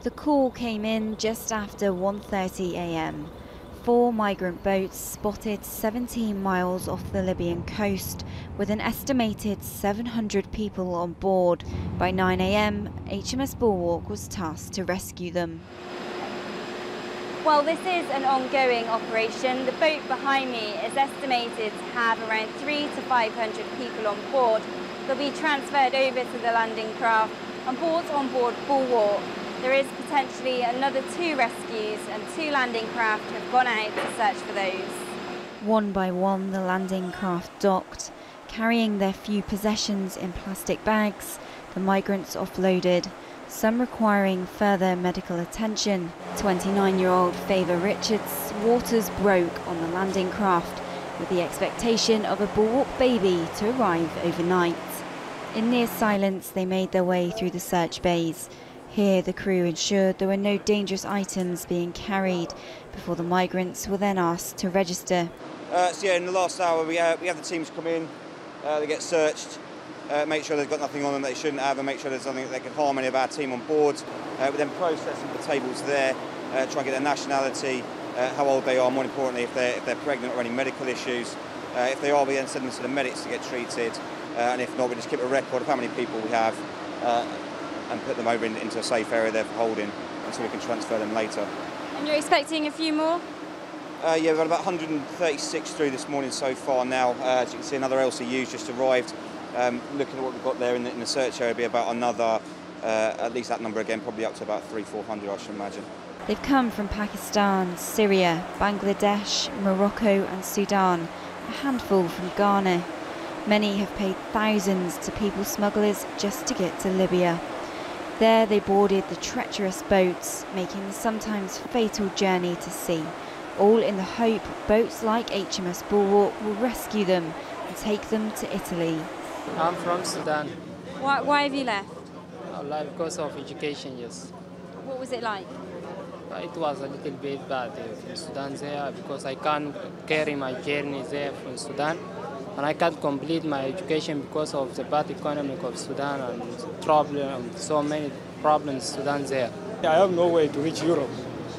The call came in just after 1:30 a.m. 4 migrant boats spotted 17 miles off the Libyan coast with an estimated 700 people on board. By 9 a.m, HMS Bulwark was tasked to rescue them. Well, this is an ongoing operation. The boat behind me is estimated to have around 300 to 500 people on board. They'll be transferred over to the landing craft and brought on board Bulwark. There is potentially another 2 rescues and 2 landing craft have gone out to search for those. One by one, the landing craft docked, carrying their few possessions in plastic bags. The migrants offloaded, some requiring further medical attention. 29-year-old Favour Richards' waters broke on the landing craft with the expectation of a Bulwark baby to arrive overnight. In near silence, they made their way through the search bays. Here, the crew ensured there were no dangerous items being carried before the migrants were then asked to register. So yeah, in the last hour, we have the teams come in, they get searched, make sure they've got nothing on them they shouldn't have, and make sure there's nothing that can harm any of our team on board. We then process them, the tables there, try and get their nationality, how old they are, more importantly, if they're pregnant or any medical issues. If they are, we then send them to the medics to get treated, and if not, we just keep a record of how many people we have. And put them over into a safe area there for holding until we can transfer them later. And you're expecting a few more? Yeah, we've got about 136 through this morning so far now. As you can see, another LCU's just arrived. Looking at what we've got there in the search area, it'll be about another, at least that number again, probably up to about 300-400, I should imagine. They've come from Pakistan, Syria, Bangladesh, Morocco and Sudan, a handful from Ghana. Many have paid thousands to people smugglers just to get to Libya. There they boarded the treacherous boats, making the sometimes fatal journey to sea, all in the hope boats like HMS Bulwark will rescue them and take them to Italy. I'm from Sudan. Why have you left? Because of education, yes. What was it like? It was a little bit bad in Sudan there because I can't carry my journey there from Sudan. And I can't complete my education because of the bad economy of Sudan and so many problems Sudan there. I have no way to reach Europe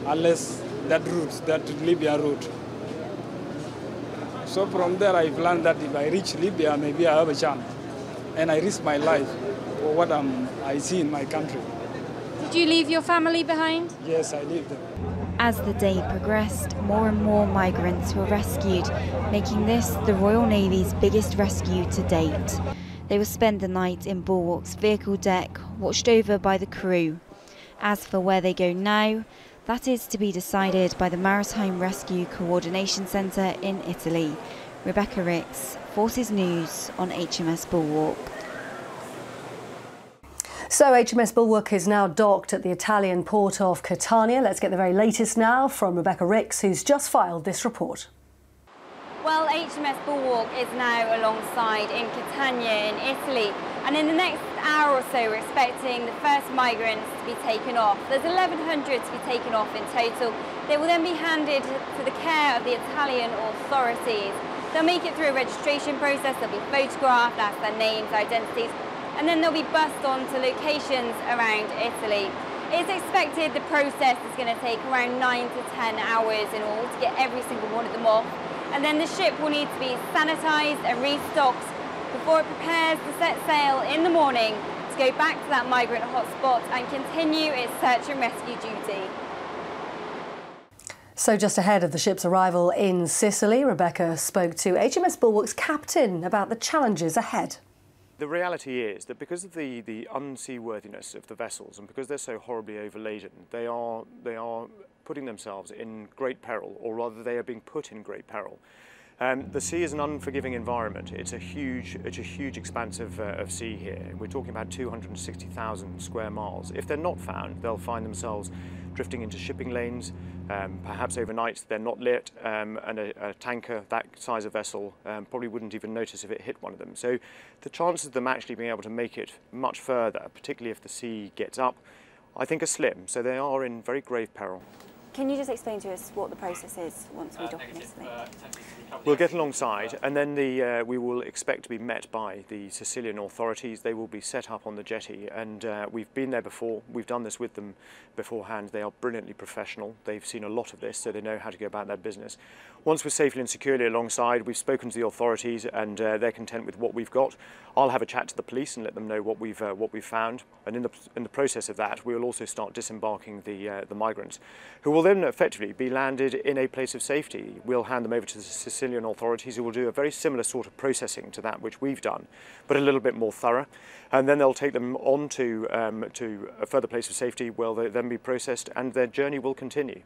unless that Libya route. So from there I planned that if I reach Libya, maybe I have a chance. And I risk my life for what I see in my country. Did you leave your family behind? Yes, I leave them. As the day progressed, more and more migrants were rescued, making this the Royal Navy's biggest rescue to date. They will spend the night in Bulwark's vehicle deck, watched over by the crew. As for where they go now, that is to be decided by the Maritime Rescue Coordination Centre in Italy. Rebecca Ricks, Forces News on HMS Bulwark. So HMS Bulwark is now docked at the Italian port of Catania. Let's get the very latest now from Rebecca Ricks, who's just filed this report. Well, HMS Bulwark is now alongside in Catania in Italy, and in the next hour or so we're expecting the first migrants to be taken off. There's 1,100 to be taken off in total. They will then be handed to the care of the Italian authorities. They'll make it through a registration process, they'll be photographed, asked their names, identities, and then they'll be bussed on to locations around Italy. It's expected the process is going to take around 9 to 10 hours in all to get every single one of them off. And then the ship will need to be sanitised and restocked before it prepares to set sail in the morning to go back to that migrant hotspot and continue its search and rescue duty. So just ahead of the ship's arrival in Sicily, Rebecca spoke to HMS Bulwark's captain about the challenges ahead. The reality is that because of the unseaworthiness of the vessels and because they're so horribly overladen, they are putting themselves in great peril, or rather they are being put in great peril. The sea is an unforgiving environment. It's a huge expanse of sea here. We're talking about 260,000 square miles. If they're not found, they'll find themselves drifting into shipping lanes, perhaps overnight they're not lit, and a tanker that size of vessel probably wouldn't even notice if it hit one of them. So the chances of them actually being able to make it much further, particularly if the sea gets up, I think are slim. So they are in very grave peril. Can you just explain to us what the process is once we dock in Italy? We'll get alongside, and then we will expect to be met by the Sicilian authorities. They will be set up on the jetty, and we've been there before. We've done this with them beforehand. They are brilliantly professional. They've seen a lot of this, so they know how to go about their business. Once we're safely and securely alongside, we've spoken to the authorities, and they're content with what we've got. I'll have a chat to the police and let them know what we've found, and in the process of that, we will also start disembarking the migrants, who will then effectively be landed in a place of safety. We'll hand them over to the Sicilian authorities, who will do a very similar sort of processing to that which we've done, but a little bit more thorough, and then they'll take them on to a further place of safety where they'll then be processed, and their journey will continue.